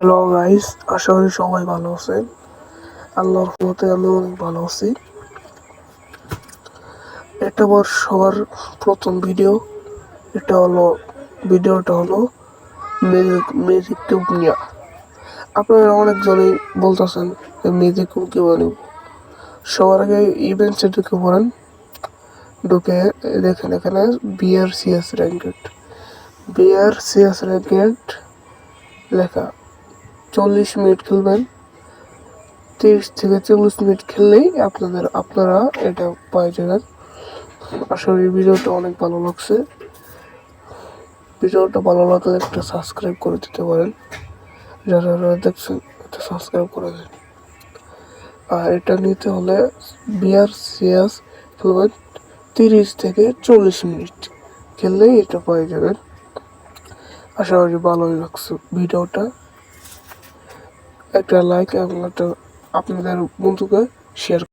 Hello guys, আশা করি সবাই ভালো আছেন। আল্লাহর রহমতে আমি অনেক ভালো আছি। এটা আমার সবার প্রথম ভিডিও। ভিডিওটা হলো ম্যাজিক কিউব নিয়ে। আপনারা অনেকজনই বলতেছেন যে ম্যাজিক কিউব কীভাবে নিব। সবার আগে ইভেন্টসে ঢুকে পড়েন, ঢুকে দেখেন এখানে বিআরসিএস র্যাঙ্কেড লেখা। 40 মিনিট খেলবেন, 30 থেকে 40 মিনিট খেললেই আপনারা এটা পাই যাবেন। আসলে ভিডিওটা অনেক ভালো লাগছে। ভিডিওটা ভালো লাগলে একটা সাবস্ক্রাইব করে দিতে পারেন। যারা দেখছেন একটা সাবস্ক্রাইব করে দেন। আর এটা নিতে হলে বিআরসিএস খেলবেন, 30 থেকে 40 মিনিট খেললেই এটা পাই যাবেন। আশা করি ভালোই লাগছে ভিডিওটা। একটা লাইক এবং একটা আপনাদের বন্ধুকে শেয়ার